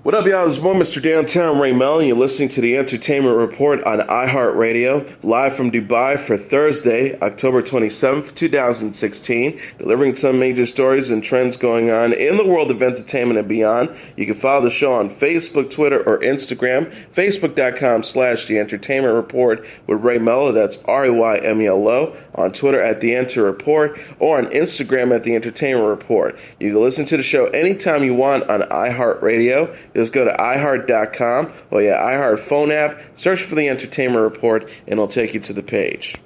What up, y'all? It's more Mr. Downtown Ray Melo, and you're listening to the Entertainment Report on iHeartRadio, live from Dubai for Thursday, October 27th, 2016, delivering some major stories and trends going on in the world of entertainment and beyond. You can follow the show on Facebook, Twitter, or Instagram, facebook.com/The Entertainment Report with Ray Melo, that's RAYMELO, on Twitter at The Enter Report, or on Instagram at The Entertainment Report. You can listen to the show anytime you want on iHeartRadio. Just go to iHeart.com or your iHeart phone app, search for The Entertainment Report, and it'll take you to the page.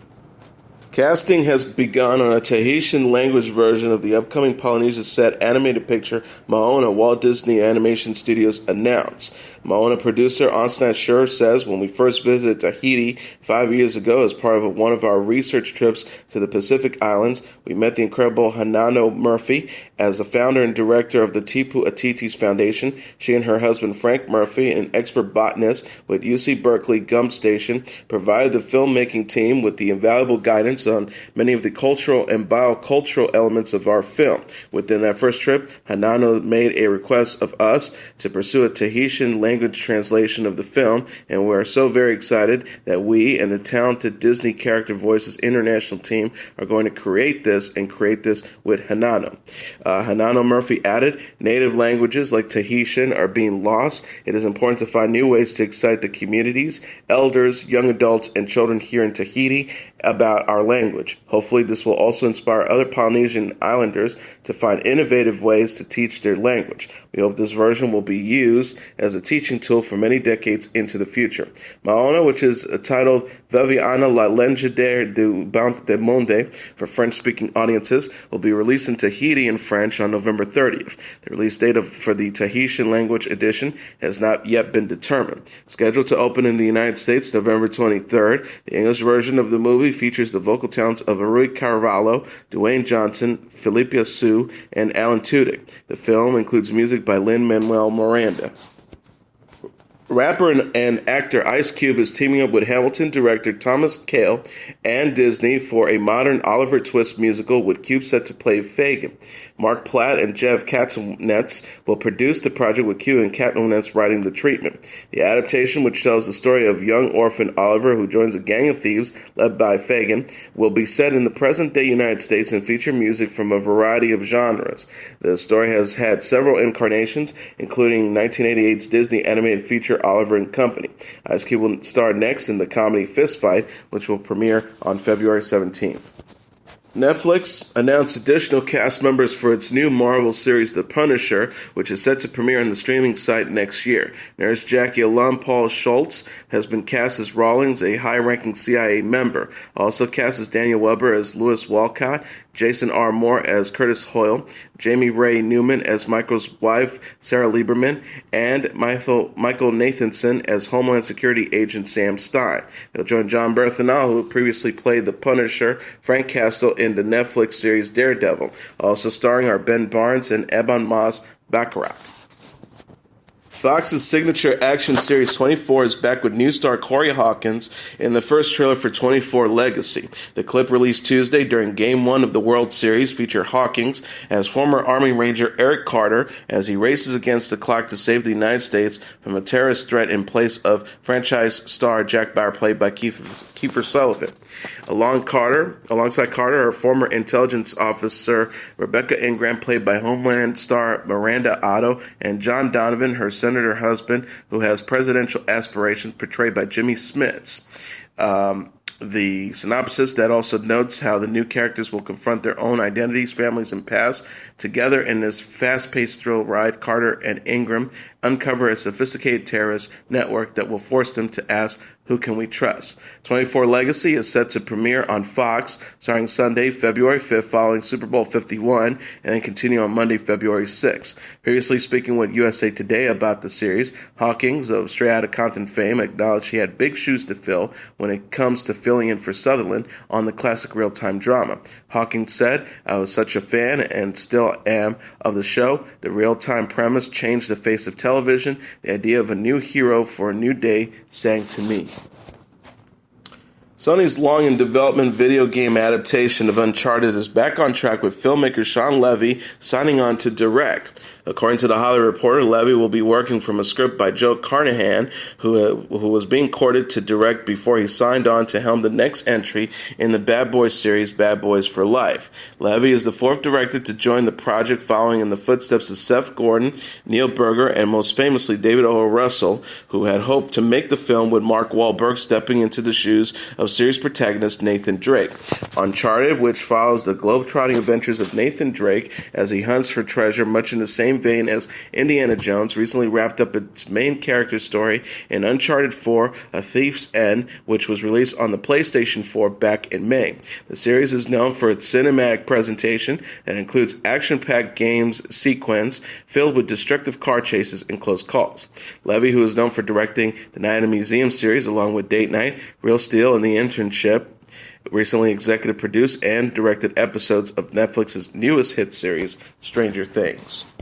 Casting has begun on a Tahitian language version of the upcoming Polynesia set animated picture Moana, Walt Disney Animation Studios announced. Moana producer Ansnat Shur says, when we first visited Tahiti 5 years ago as part of one of our research trips to the Pacific Islands, we met the incredible Hanano Murphy as the founder and director of the Tipu Atitis Foundation. She and her husband Frank Murphy, an expert botanist with UC Berkeley Gump Station, provided the filmmaking team with the invaluable guidance on many of the cultural and biocultural elements of our film. Within that first trip, Hanano made a request of us to pursue a Tahitian language translation of the film, and we're so very excited that we and the talented Disney Character Voices International team are going to create this with Hanano. Hanano Murphy added, native languages like Tahitian are being lost. It is important to find new ways to excite the communities, elders, young adults, and children here in Tahiti about our language. Hopefully this will also inspire other Polynesian islanders to find innovative ways to teach their language. We hope this version will be used as a teaching tool for many decades into the future. Moana, which is titled Viviana la Legendaire du Bout de Monde for French-speaking audiences, will be released in Tahiti in French on November 30th. The release date for the Tahitian language edition has not yet been determined. Scheduled to open in the United States November 23rd, the English version of the movie features the vocal talents of Rui Carvalho, Dwayne Johnson, Philippa Sue, and Alan Tudyk. The film includes music by Lin-Manuel Miranda. Rapper and actor Ice Cube is teaming up with Hamilton director Thomas Kail and Disney for a modern Oliver Twist musical, with Cube set to play Fagin. Mark Platt and Jeff Katznetz will produce the project, with Cube and Katznetz writing the treatment. The adaptation, which tells the story of young orphan Oliver who joins a gang of thieves led by Fagin, will be set in the present-day United States and feature music from a variety of genres. The story has had several incarnations, including 1988's Disney animated feature Oliver and Company. Ice Cube will star next in the comedy Fist Fight, which will premiere on February 17th. Netflix announced additional cast members for its new Marvel series The Punisher, which is set to premiere on the streaming site next year. Nurse Jackie alum Paul Schultz has been cast as Rawlings, a high-ranking CIA member. Also cast as Daniel Weber as Louis Walcott, Jason R. Moore as Curtis Hoyle, Jamie Ray Newman as Michael's wife, Sarah Lieberman, and Michael Nathanson as Homeland Security Agent Sam Stein. They'll join John Berthenau, who previously played the Punisher, Frank Castle in the Netflix series Daredevil. Also starring are Ben Barnes and Ebon Moss-Baccarat. Fox's signature action series 24 is back with new star Corey Hawkins in the first trailer for 24 Legacy. The clip released Tuesday during Game 1 of the World Series featured Hawkins as former Army Ranger Eric Carter as he races against the clock to save the United States from a terrorist threat in place of franchise star Jack Bauer, played by Kiefer Sullivan. Alongside Carter are former intelligence officer Rebecca Ingram, played by Homeland star Miranda Otto, and John Donovan, her senator husband, who has presidential aspirations, portrayed by Jimmy Smits. The synopsis that also notes how the new characters will confront their own identities, families, and past. Together in this fast-paced thrill ride, Carter and Ingram uncover a sophisticated terrorist network that will force them to ask, who can we trust? 24 Legacy is set to premiere on Fox, starting Sunday, February 5th, following Super Bowl 51, and then continue on Monday, February 6th. Previously speaking with USA Today about the series, Hawkins, of Straight Outta Compton fame, acknowledged he had big shoes to fill when it comes to filling in for Sutherland on the classic real-time drama. Hawkins said, I was such a fan and still am of the show. The real-time premise changed the face of television. The idea of a new hero for a new day sang to me. Sony's long-in-development video game adaptation of Uncharted is back on track, with filmmaker Sean Levy signing on to direct. According to the Hollywood Reporter, Levy will be working from a script by Joe Carnahan, who was being courted to direct before he signed on to helm the next entry in the Bad Boys series, Bad Boys for Life. Levy is the fourth director to join the project, following in the footsteps of Seth Gordon, Neil Berger, and most famously David O. Russell, who had hoped to make the film with Mark Wahlberg stepping into the shoes of series protagonist Nathan Drake. Uncharted, which follows the globe-trotting adventures of Nathan Drake as he hunts for treasure, much in the same vein as Indiana Jones, recently wrapped up its main character story in Uncharted 4, A Thief's End, which was released on the PlayStation 4 back in May. The series is known for its cinematic presentation that includes action-packed games sequence filled with destructive car chases and close calls. Levy, who is known for directing the Night at the Museum series along with Date Night, Real Steel, and The Internship, recently executive produced and directed episodes of Netflix's newest hit series, Stranger Things.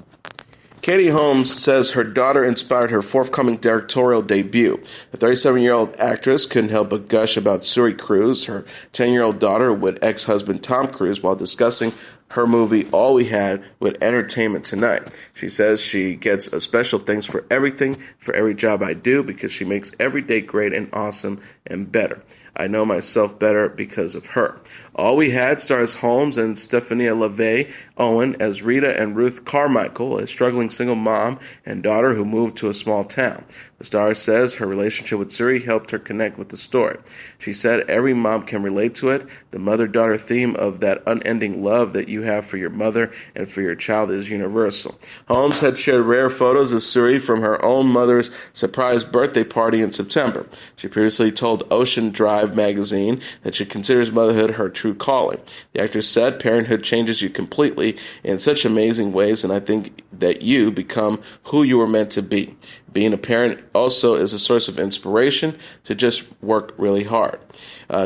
Katie Holmes says her daughter inspired her forthcoming directorial debut. The 37-year-old actress couldn't help but gush about Suri Cruise, her 10-year-old daughter with ex-husband Tom Cruise, while discussing her movie All We Had with Entertainment Tonight. She says she gets a special thanks for everything, for every job I do, because she makes every day great and awesome and better. I know myself better because of her. All We Had stars Holmes and Stephania LaVey Owen as Rita and Ruth Carmichael, a struggling single mom and daughter who moved to a small town. The star says her relationship with Suri helped her connect with the story. She said every mom can relate to it. The mother-daughter theme of that unending love that you have for your mother and for your child is universal. Holmes had shared rare photos of Suri from her own mother's surprise birthday party in September. She previously told Ocean Drive magazine that she considers motherhood her true calling. The actress said, "Parenthood changes you completely in such amazing ways, and I think that you become who you were meant to be. Being a parent also is a source of inspiration to just work really hard."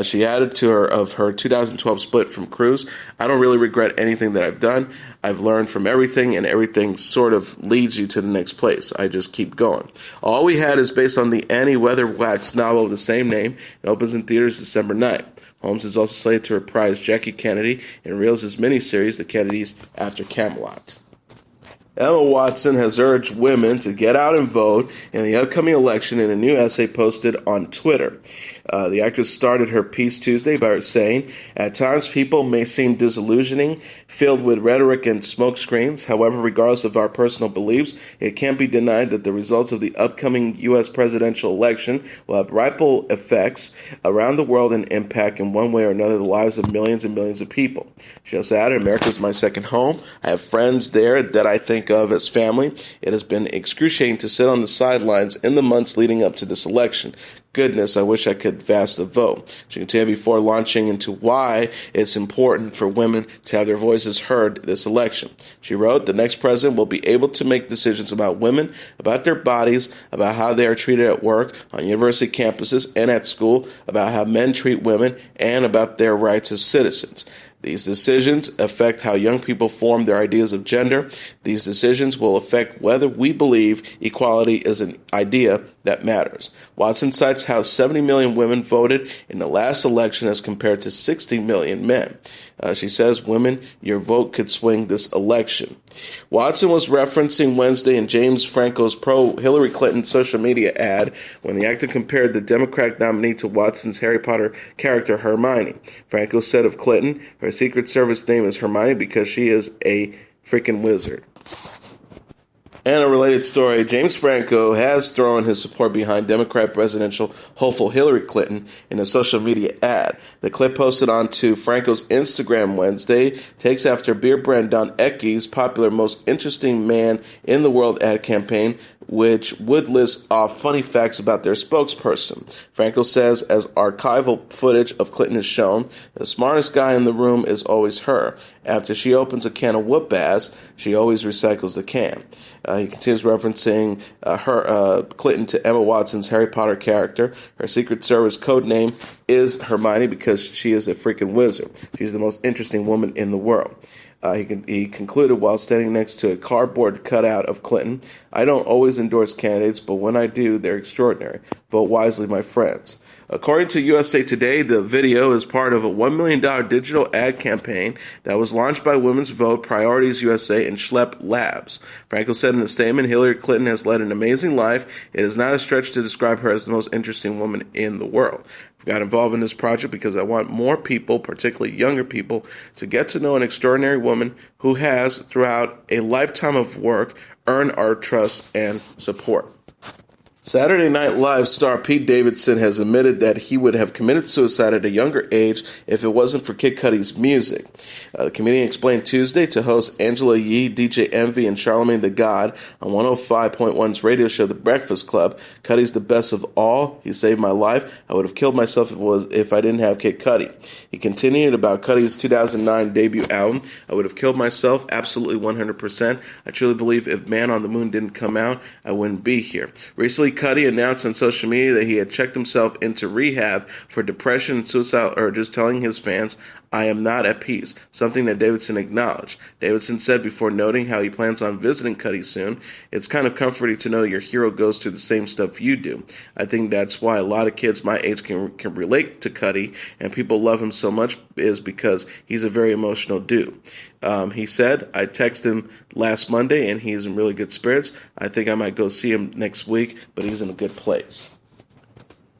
She added to her 2012 split from Cruise, "I don't really regret anything that I've done. I've learned from everything, and everything sort of leads you to the next place. I just keep going." All We Had is based on the Annie Weatherwax novel of the same name and opens in theaters December 9th. Holmes is also slated to reprise Jackie Kennedy in Reels' miniseries, The Kennedys After Camelot. Emma Watson has urged women to get out and vote in the upcoming election in a new essay posted on Twitter. The actress started her piece Tuesday by saying, "At times people may seem disillusioning, filled with rhetoric and smokescreens. However, regardless of our personal beliefs, it can't be denied that the results of the upcoming U.S. presidential election will have ripple effects around the world and impact in one way or another the lives of millions and millions of people." She also added, "America is my second home. I have friends there that I think of as family. It has been excruciating to sit on the sidelines in the months leading up to this election. Goodness, I wish I could cast the vote." She continued before launching into why it's important for women to have their voices heard this election. She wrote, "The next president will be able to make decisions about women, about their bodies, about how they are treated at work, on university campuses, and at school, about how men treat women, and about their rights as citizens. These decisions affect how young people form their ideas of gender. These decisions will affect whether we believe equality is an idea that matters." Watson cites how 70 million women voted in the last election as compared to 60 million men. She says, "Women, your vote could swing this election." Watson was referencing Wednesday in James Franco's pro-Hillary Clinton social media ad when the actor compared the Democratic nominee to Watson's Harry Potter character Hermione. Franco said of Clinton, "Her Secret Service name is Hermione because she is a freaking wizard." And a related story, James Franco has thrown his support behind Democrat presidential hopeful Hillary Clinton in a social media ad. The clip posted onto Franco's Instagram Wednesday takes after beer brand Don Ecke's popular Most Interesting Man in the World ad campaign, which would list off funny facts about their spokesperson. Franco says, as archival footage of Clinton is shown, the smartest guy in the room is always her. After she opens a can of whoop ass, she always recycles the can. He continues referencing Clinton to Emma Watson's Harry Potter character. Her Secret Service code name is Hermione because she is a freaking wizard. She's the most interesting woman in the world. He concluded while standing next to a cardboard cutout of Clinton, "I don't always endorse candidates, but when I do, they're extraordinary. Vote wisely, my friends." According to USA Today, the video is part of a $1 million digital ad campaign that was launched by Women's Vote, Priorities USA, and Schlepp Labs. Franco said in a statement, "Hillary Clinton has led an amazing life. It is not a stretch to describe her as the most interesting woman in the world. I got involved in this project because I want more people, particularly younger people, to get to know an extraordinary woman who has, throughout a lifetime of work, earned our trust and support." Saturday Night Live star Pete Davidson has admitted that he would have committed suicide at a younger age if it wasn't for Kid Cudi's music. The comedian explained Tuesday to hosts Angela Yee, DJ Envy, and Charlamagne the God on 105.1's radio show The Breakfast Club, "Cudi's the best of all. He saved my life. I would have killed myself if I didn't have Kid Cudi." He continued about Cudi's 2009 debut album, "I would have killed myself, absolutely 100%. I truly believe if Man on the Moon didn't come out, I wouldn't be here." Recently, Cudi announced on social media that he had checked himself into rehab for depression and suicidal urges, telling his fans, "I am not at peace," something that Davidson acknowledged. Davidson said before noting how he plans on visiting Cudi soon, "It's kind of comforting to know your hero goes through the same stuff you do. I think that's why a lot of kids my age can relate to Cudi, and people love him so much is because he's a very emotional dude." He said, "I texted him last Monday, and he's in really good spirits. I think I might go see him next week, but he's in a good place."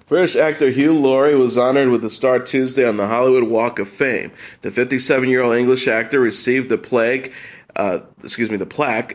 British actor Hugh Laurie was honored with a star Tuesday on the Hollywood Walk of Fame. The 57-year-old English actor received the plaque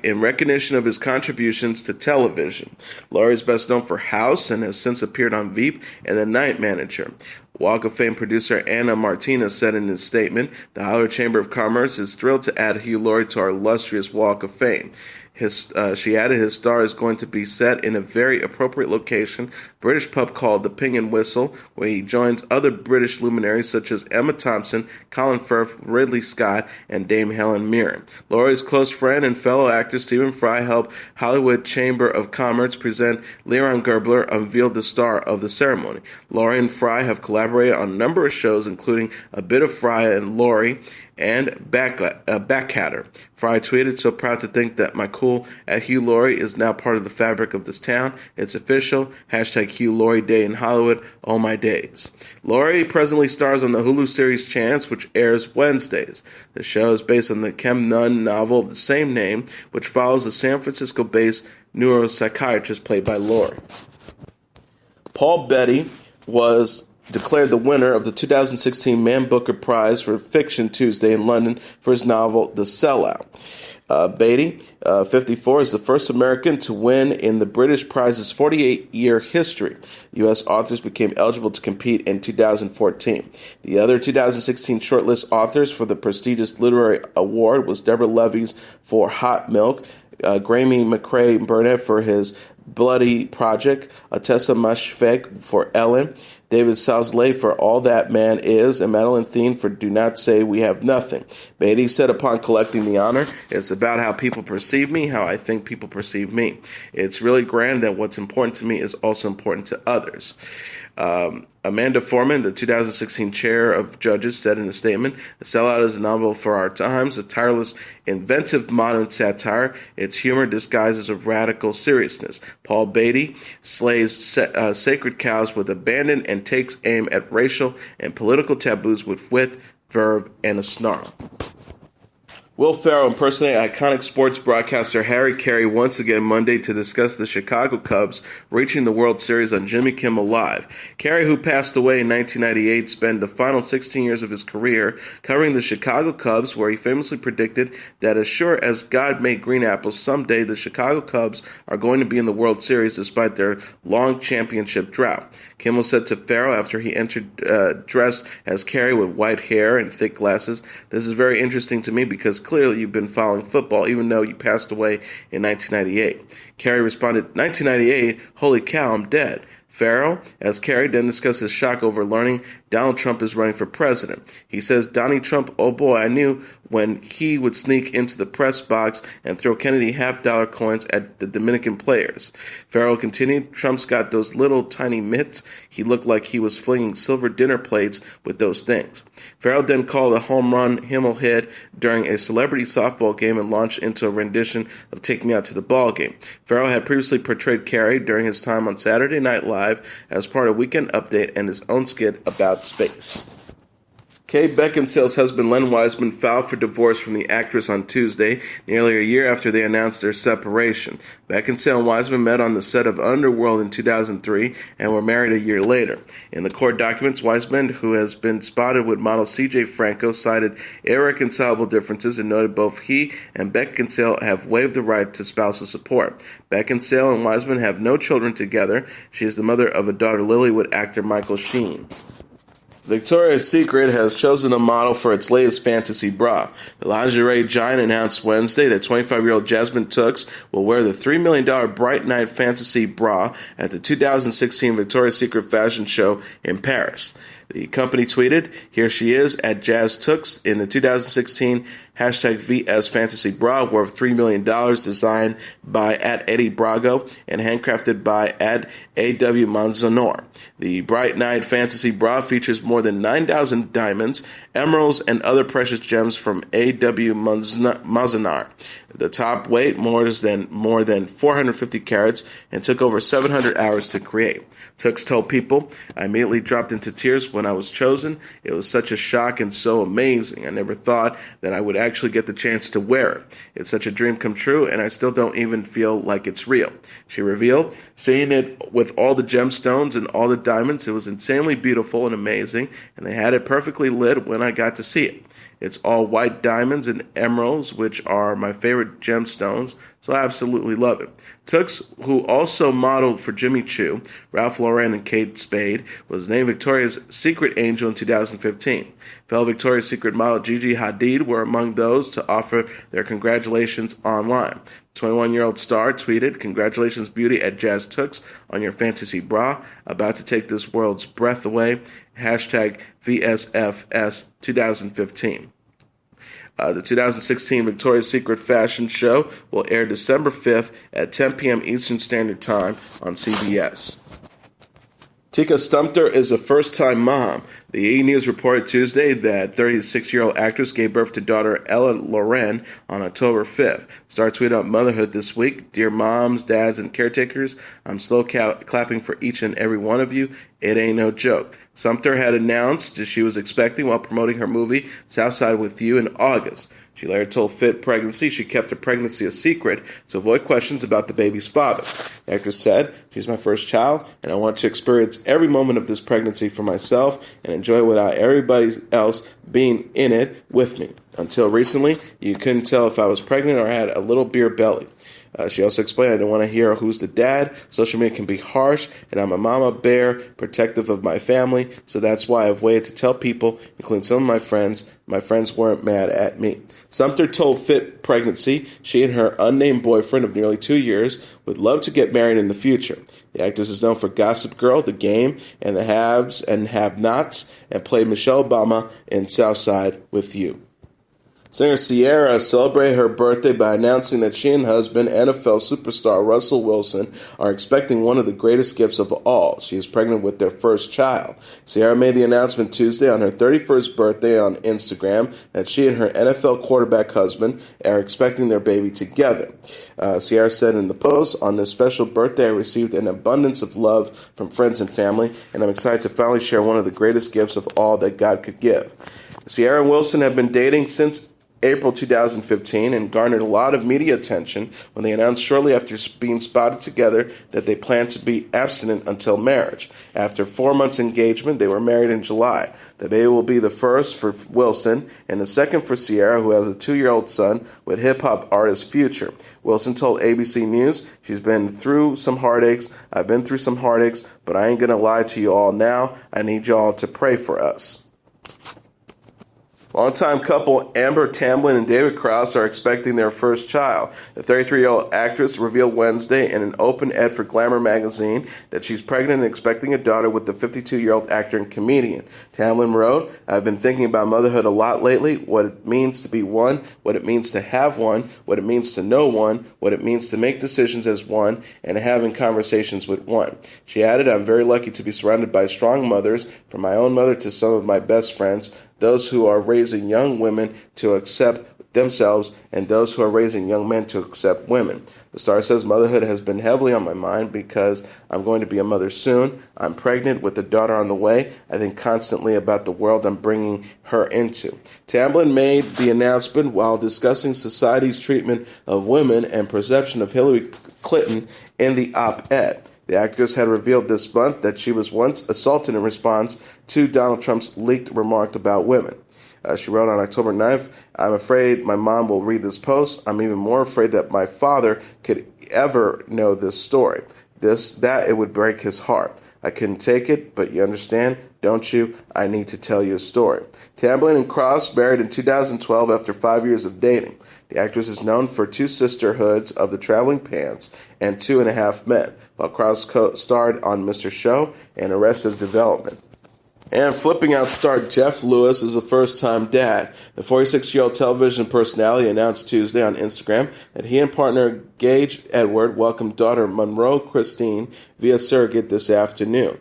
in recognition of his contributions to television. Laurie is best known for House and has since appeared on Veep and The Night Manager. Walk of Fame producer Anna Martinez said in his statement, "The Hollywood Chamber of Commerce is thrilled to add Hugh Laurie to our illustrious Walk of Fame." She added his star is going to be set in a very appropriate location, British pub called the Ping and Whistle, where he joins other British luminaries such as Emma Thompson, Colin Firth, Ridley Scott, and Dame Helen Mirren. Laurie's close friend and fellow actor Stephen Fry helped Hollywood Chamber of Commerce present Leon Gerbler unveiled the star of the ceremony. Laurie and Fry have collaborated on a number of shows, including A Bit of Fry and Laurie, and Backcatter. Fry tweeted, "So proud to think that my cool at Hugh Laurie is now part of the fabric of this town. It's official. Hashtag Hugh Laurie Day in Hollywood. Oh my days." Laurie presently stars on the Hulu series Chance, which airs Wednesdays. The show is based on the Kem Nunn novel of the same name, which follows a San Francisco-based neuropsychiatrist played by Laurie. Paul Beatty was declared the winner of the 2016 Man Booker Prize for Fiction Tuesday in London for his novel The Sellout. Beatty, 54, is the first American to win in the British Prize's 48-year history. U.S. authors became eligible to compete in 2014. The other 2016 shortlist authors for the prestigious literary award was Deborah Levy's for Hot Milk, Graeme McRae Burnett for his Bloody Project, Atessa Mashfeg for Ellen, David Salsley for All That Man Is, and Madeline Thien for Do Not Say We Have Nothing. Beatty said upon collecting the honor, "It's about how people perceive me, how I think people perceive me. It's really grand that what's important to me is also important to others." Amanda Foreman, the 2016 chair of judges, said in a statement, "The Sellout is a novel for our times, a tireless, inventive modern satire. Its humor disguises a radical seriousness. Paul Beatty slays sacred cows with abandon and takes aim at racial and political taboos with wit, verve, and a snarl." Will Ferrell impersonated iconic sports broadcaster Harry Carey once again Monday to discuss the Chicago Cubs reaching the World Series on Jimmy Kimmel Live. Carey, who passed away in 1998, spent the final 16 years of his career covering the Chicago Cubs, where he famously predicted that as sure as God made green apples, someday the Chicago Cubs are going to be in the World Series despite their long championship drought. Kimmel said to Ferrell after he entered dressed as Carey with white hair and thick glasses, "This is very interesting to me because clearly you've been following football even though you passed away in 1998. Carey responded, "1998? Holy cow, I'm dead." Farrell, as Kerry, then discussed his shock over learning Donald Trump is running for president. He says, Donnie Trump, oh boy, I knew when he would sneak into the press box and throw Kennedy half-dollar coins at the Dominican players. Farrell continued, Trump's got those little tiny mitts. He looked like he was flinging silver dinner plates with those things. Farrell then called a home run Himmelhead during a celebrity softball game and launched into a rendition of Take Me Out to the Ball Game. Farrell had previously portrayed Kerry during his time on Saturday Night Live as part of Weekend Update and his own skit about space. Kay Beckinsale's husband Len Wiseman filed for divorce from the actress on Tuesday, nearly a year after they announced their separation. Beckinsale and Wiseman met on the set of Underworld in 2003 and were married a year later. In the court documents, Wiseman, who has been spotted with model C.J. Franco, cited irreconcilable differences and noted both he and Beckinsale have waived the right to spousal support. Beckinsale and Wiseman have no children together. She is the mother of a daughter, Lily, with actor Michael Sheen. Victoria's Secret has chosen a model for its latest fantasy bra. The lingerie giant announced Wednesday that 25-year-old Jasmine Tooks will wear the $3 million Bright Night Fantasy bra at the 2016 Victoria's Secret fashion show in Paris. The company tweeted, here she is at Jazz Tooks in the 2016 #VS Fantasy Bra worth $3 million, designed by @Eddie Brago and handcrafted by @AW Manzanor. The Bright Night Fantasy Bra features more than 9,000 diamonds, emeralds, and other precious gems from AW Manzanar. The top weighed more than 450 carats and took over 700 hours to create. Tooks told People, I immediately dropped into tears when I was chosen. It was such a shock and so amazing. I never thought that I would actually get the chance to wear it. It's such a dream come true, and I still don't even feel like it's real. She revealed, seeing it with all the gemstones and all the diamonds, it was insanely beautiful and amazing, and they had it perfectly lit when I got to see it. It's all white diamonds and emeralds, which are my favorite gemstones, so I absolutely love it. Tooks, who also modeled for Jimmy Choo, Ralph Lauren, and Kate Spade, was named Victoria's Secret Angel in 2015. Fellow Victoria's Secret model Gigi Hadid were among those to offer their congratulations online. 21-year-old star tweeted, congratulations beauty at Jazz Tooks on your fantasy bra, about to take this world's breath away, #VSFS 2015. The 2016 Victoria's Secret Fashion Show will air December 5th at 10 p.m. Eastern Standard Time on CBS. Tika Sumpter is a first-time mom. The E! News reported Tuesday that 36-year-old actress gave birth to daughter Ella Loren on October 5th. Star tweeted on motherhood this week, Dear moms, dads, and caretakers, I'm slow clapping for each and every one of you. It ain't no joke. Sumpter had announced she was expecting while promoting her movie Southside with You in August. She later told Fit Pregnancy she kept her pregnancy a secret to avoid questions about the baby's father. The actress said, she's my first child, and I want to experience every moment of this pregnancy for myself and enjoy it without everybody else being in it with me. Until recently, you couldn't tell if I was pregnant or had a little beer belly. She also explained, I don't want to hear who's the dad. Social media can be harsh, and I'm a mama bear, protective of my family, so that's why I've waited to tell people, including some of my friends. My friends weren't mad at me. Sumpter told Fit Pregnancy she and her unnamed boyfriend of nearly 2 years would love to get married in the future. The actress is known for Gossip Girl, The Game, and The Haves and Have-Nots, and played Michelle Obama in Southside with You. Singer Ciara celebrated her birthday by announcing that she and husband, NFL superstar Russell Wilson, are expecting one of the greatest gifts of all. She is pregnant with their first child. Ciara made the announcement Tuesday on her 31st birthday on Instagram that she and her NFL quarterback husband are expecting their baby together. Ciara said in the post, on this special birthday I received an abundance of love from friends and family, and I'm excited to finally share one of the greatest gifts of all that God could give. Ciara and Wilson have been dating since April 2015 and garnered a lot of media attention when they announced shortly after being spotted together that they plan to be abstinent until marriage. After 4 months engagement, they were married in July. The baby will be the first for Wilson and the second for Ciara, who has a 2-year-old son with hip-hop artist Future. Wilson told ABC News, she's been through some heartaches. I've been through some heartaches, but I ain't going to lie to you all now. I need y'all to pray for us. Longtime couple Amber Tamblyn and David Cross are expecting their first child. The 33-year-old actress revealed Wednesday in an open-ed for Glamour magazine that she's pregnant and expecting a daughter with the 52-year-old actor and comedian. Tamblyn wrote, "I've been thinking about motherhood a lot lately, what it means to be one, what it means to have one, what it means to know one, what it means to make decisions as one, and having conversations with one." She added, "I'm very lucky to be surrounded by strong mothers, from my own mother to some of my best friends, those who are raising young women to accept themselves, and those who are raising young men to accept women." The star says, "Motherhood has been heavily on my mind because I'm going to be a mother soon. I'm pregnant with a daughter on the way. I think constantly about the world I'm bringing her into." Tamblyn made the announcement while discussing society's treatment of women and perception of Hillary Clinton in the op-ed. The actress had revealed this month that she was once assaulted in response to Donald Trump's leaked remark about women. She wrote on October 9th, "I'm afraid my mom will read this post. I'm even more afraid that my father could ever know this story. That it would break his heart. I couldn't take it, but you understand, don't you? I need to tell you a story." Tamblyn and Cross married in 2012 after 5 years of dating. The actress is known for two sisterhoods of the Traveling Pants and 2.5 Men, while Cross starred on Mr. Show and Arrested Development. And flipping out star Jeff Lewis is a first-time dad. The 46-year-old television personality announced Tuesday on Instagram that he and partner Gage Edward welcomed daughter Monroe Christine via surrogate this afternoon.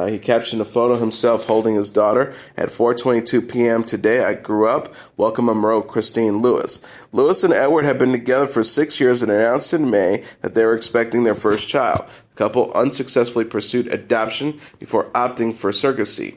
He captioned a photo of himself holding his daughter at 4:22 p.m. today. "I grew up. Welcome Monroe Christine Lewis." Lewis and Edward have been together for 6 years and announced in May that they were expecting their first child. The couple unsuccessfully pursued adoption before opting for surrogacy.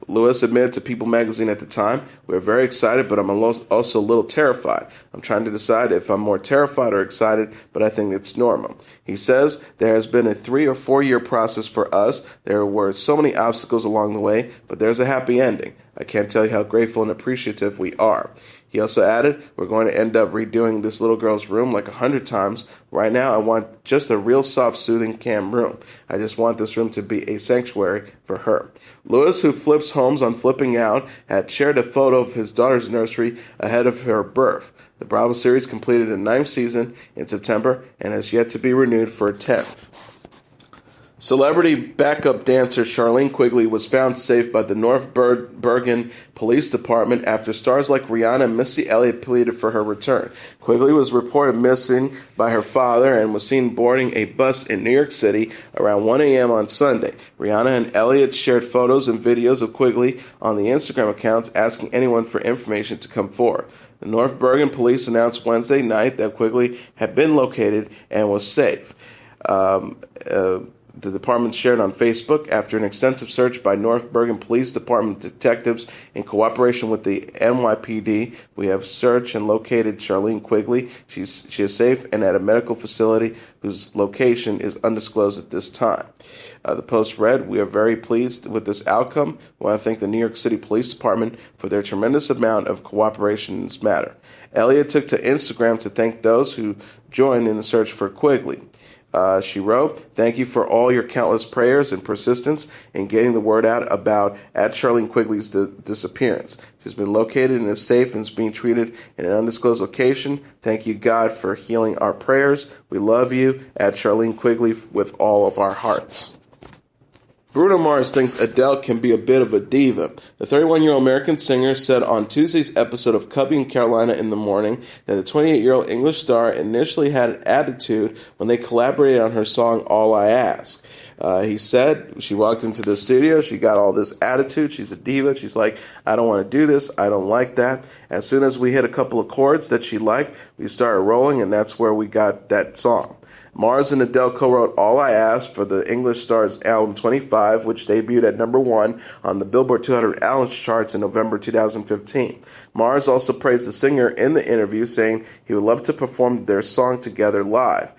Lewis admitted to People magazine at the time, "We're very excited, but I'm also a little terrified. I'm trying to decide if I'm more terrified or excited, but I think it's normal." He says, "There has been a 3 or 4 year process for us. There were so many obstacles along the way, but there's a happy ending. I can't tell you how grateful and appreciative we are." He also added, "We're going to end up redoing this little girl's room like 100 times. Right now, I want just a real soft, soothing, calm room. I just want this room to be a sanctuary for her." Lewis, who flips homes on Flipping Out, had shared a photo of his daughter's nursery ahead of her birth. The Bravo series completed a 9th season in September and has yet to be renewed for a 10th. Celebrity backup dancer Charlene Quigley was found safe by the North Bergen Police Department after stars like Rihanna and Missy Elliott pleaded for her return. Quigley was reported missing by her father and was seen boarding a bus in New York City around 1 a.m. on Sunday. Rihanna and Elliott shared photos and videos of Quigley on the Instagram accounts, asking anyone for information to come forward. The North Bergen police announced Wednesday night that Quigley had been located and was safe. The department shared on Facebook, "After an extensive search by North Bergen Police Department detectives in cooperation with the NYPD, we have searched and located Charlene Quigley. She is safe and at a medical facility whose location is undisclosed at this time." The post read, "We are very pleased with this outcome. We want to thank the New York City Police Department for their tremendous amount of cooperation in this matter." Elliott took to Instagram to thank those who joined in the search for Quigley. She wrote, "Thank you for all your countless prayers and persistence in getting the word out about at Charlene Quigley's disappearance. She's been located and is safe and is being treated in an undisclosed location. Thank you, God, for healing our prayers. We love you at Charlene Quigley with all of our hearts." Bruno Mars thinks Adele can be a bit of a diva. The 31-year-old American singer said on Tuesday's episode of Cubby and Carolina in the Morning that the 28-year-old English star initially had an attitude when they collaborated on her song All I Ask. He said she walked into the studio, she got all this attitude, she's a diva, she's like, "I don't want to do this, I don't like that." As soon as we hit a couple of chords that she liked, we started rolling, and that's where we got that song. Mars and Adele co-wrote All I Ask for the English star's album 25, which debuted at number 1 on the Billboard 200 albums charts in November 2015. Mars also praised the singer in the interview, saying he would love to perform their song together live.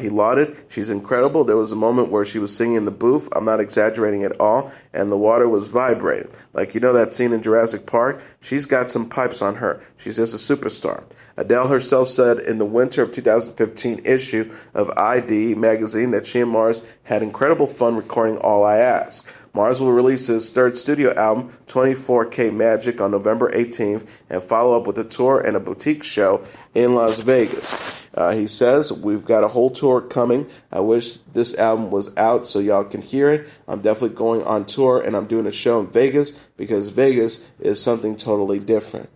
He lauded, "She's incredible. There was a moment where she was singing in the booth. I'm not exaggerating at all. And the water was vibrating. Like, you know that scene in Jurassic Park? She's got some pipes on her. She's just a superstar. Adele herself said in the winter of 2015 issue of ID magazine that she and Mars had incredible fun recording All I Ask. Mars will release his third studio album, 24K Magic, on November 18th and follow up with a tour and a boutique show in Las Vegas. He says, "We've got a whole tour coming. I wish this album was out so y'all can hear it. I'm definitely going on tour, and I'm doing a show in Vegas because Vegas is something totally different."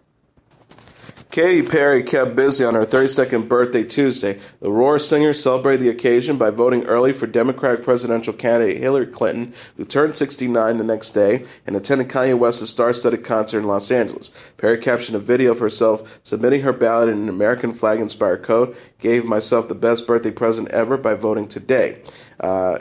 Katy Perry kept busy on her 32nd birthday Tuesday. The Roar singer celebrated the occasion by voting early for Democratic presidential candidate Hillary Clinton, who turned 69 the next day, and attended Kanye West's star-studded concert in Los Angeles. Perry captioned a video of herself submitting her ballot in an American flag-inspired code, "Gave myself the best birthday present ever by voting today."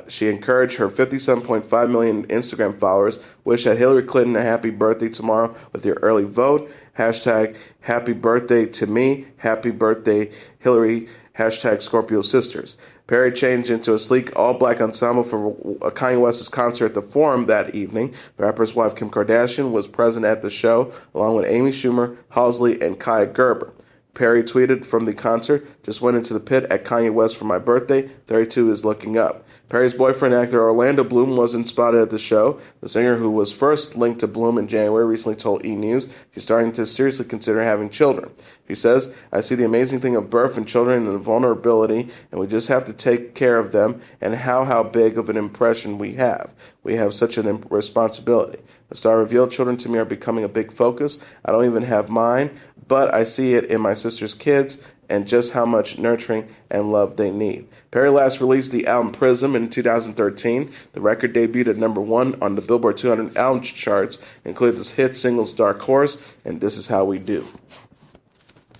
She encouraged her 57.5 million Instagram followers, wish Hillary Clinton a happy birthday tomorrow with your early vote. Hashtag happy birthday to me. Happy birthday, Hillary. Hashtag Scorpio Sisters. Perry changed into a sleek all-black ensemble for Kanye West's concert at the Forum that evening. The rapper's wife, Kim Kardashian, was present at the show, along with Amy Schumer, Halsey, and Kaya Gerber. Perry tweeted from the concert, "Just went into the pit at Kanye West for my birthday. 32 is looking up." Perry's boyfriend, actor Orlando Bloom, wasn't spotted at the show. The singer, who was first linked to Bloom in January, recently told E! News she's starting to seriously consider having children. She says, "I see the amazing thing of birth and children and the vulnerability, and we just have to take care of them and how big of an impression we have. We have such a responsibility. The star revealed children to me are becoming a big focus. I don't even have mine, but I see it in my sister's kids and just how much nurturing and love they need." Perry last released the album Prism in 2013. The record debuted at number 1 on the Billboard 200 album charts, including his hit singles Dark Horse and This Is How We Do.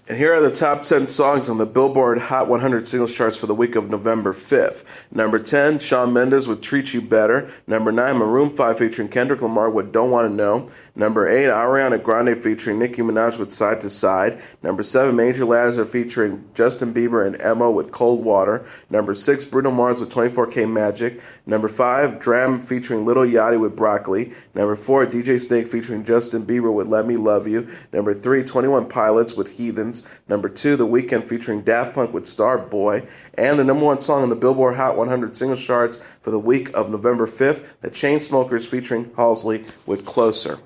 And here are the top 10 songs on the Billboard Hot 100 singles charts for the week of November 5th. Number 10, Shawn Mendes with Treat You Better. Number 9, Maroon 5 featuring Kendrick Lamar with Don't Wanna Know. Number 8, Ariana Grande featuring Nicki Minaj with Side to Side. Number 7, Major Lazer featuring Justin Bieber and Emma with Cold Water. Number 6, Bruno Mars with 24K Magic. Number 5, Dram featuring Lil Yachty with Broccoli. Number 4, DJ Snake featuring Justin Bieber with Let Me Love You. Number 3, 21 Pilots with Heathens. Number 2, The Weeknd featuring Daft Punk with Star Boy. And the number 1 song on the Billboard Hot 100 singles charts for the week of November 5th, The Chainsmokers featuring Halsey with Closer.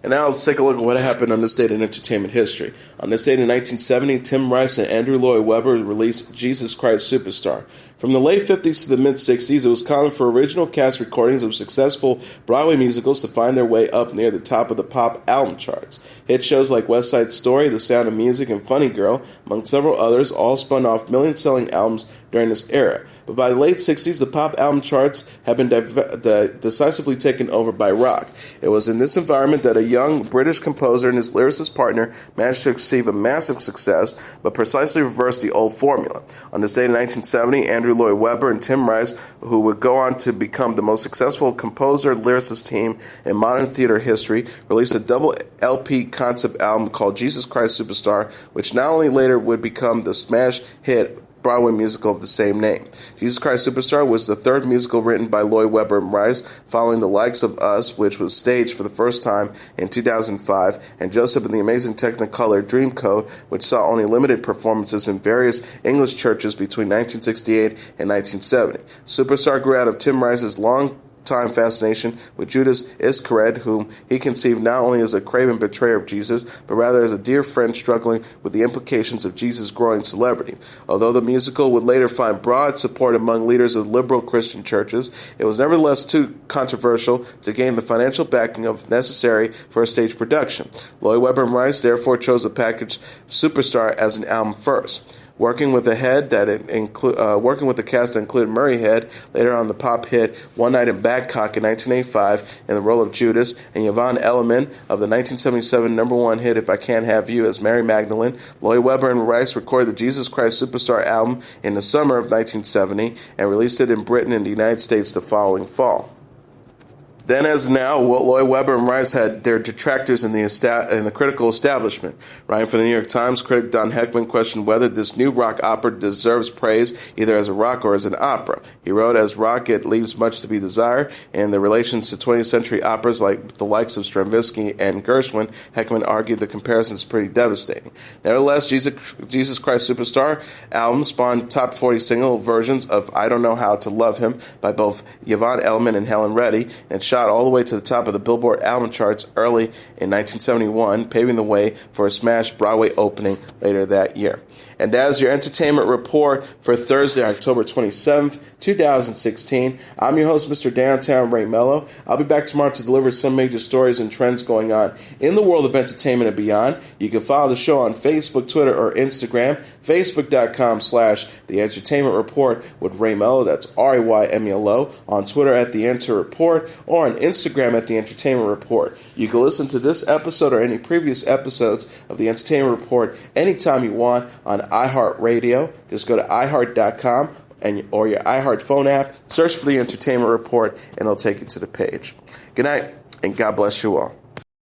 And now let's take a look at what happened on this date in entertainment history. On this date in 1970, Tim Rice and Andrew Lloyd Webber released Jesus Christ Superstar. From the late 50s to the mid-60s, it was common for original cast recordings of successful Broadway musicals to find their way up near the top of the pop album charts. Hit shows like West Side Story, The Sound of Music, and Funny Girl, among several others, all spun off million-selling albums during this era. But by the late 60s, the pop album charts had been decisively taken over by rock. It was in this environment that a young British composer and his lyricist partner managed to achieve a massive success, but precisely reversed the old formula. On this date in 1970, Andrew Lloyd Webber and Tim Rice, who would go on to become the most successful composer-lyricist team in modern theater history, released a double LP concept album called Jesus Christ Superstar, which not only later would become the smash hit Broadway musical of the same name. Jesus Christ Superstar was the third musical written by Lloyd Webber and Rice, following The Likes of Us, which was staged for the first time in 2005, and Jesup and the Amazing Technicolor Dreamcoat, which saw only limited performances in various English churches between 1968 and 1970. Superstar grew out of Tim Rice's long-time fascination with Judas Iscariot, whom he conceived not only as a craven betrayer of Jesus, but rather as a dear friend struggling with the implications of Jesus' growing celebrity. Although the musical would later find broad support among leaders of liberal Christian churches, it was nevertheless too controversial to gain the financial backing necessary for a stage production. Lloyd Webber and Rice therefore chose to package Superstar as an album first. Working with the cast that included Murray Head, later on the pop hit One Night in Bangkok in 1985 in the role of Judas, and Yvonne Elliman of the 1977 number 1 hit If I Can't Have You as Mary Magdalene, Lloyd Webber and Rice recorded the Jesus Christ Superstar album in the summer of 1970 and released it in Britain and the United States the following fall. Then as now, Lloyd, Webber, and Rice had their detractors in the critical establishment. Writing for the New York Times, critic Don Heckman questioned whether this new rock opera deserves praise either as a rock or as an opera. He wrote, as rock, it leaves much to be desired, and the relations to 20th century operas like the likes of Stravinsky and Gershwin, Heckman argued the comparison is pretty devastating. Nevertheless, Jesus Christ Superstar album spawned top 40 single versions of I Don't Know How to Love Him by both Yvonne Elliman and Helen Reddy, and shot all the way to the top of the Billboard album charts early in 1971, paving the way for a smash Broadway opening later that year. And as your entertainment report for Thursday, October 27th, 2016, I'm your host, Mr. Downtown Ray Melo. I'll be back tomorrow to deliver some major stories and trends going on in the world of entertainment and beyond. You can follow the show on Facebook, Twitter, or Instagram, facebook.com/The Entertainment Report with Ray Melo, that's RAYMELO, on Twitter at The Enter Report, or on Instagram at The Entertainment Report. You can listen to this episode or any previous episodes of The Entertainment Report anytime you want on iHeartRadio. Just go to iHeart.com or your iHeart phone app, search for The Entertainment Report, and it'll take you to the page. Good night, and God bless you all.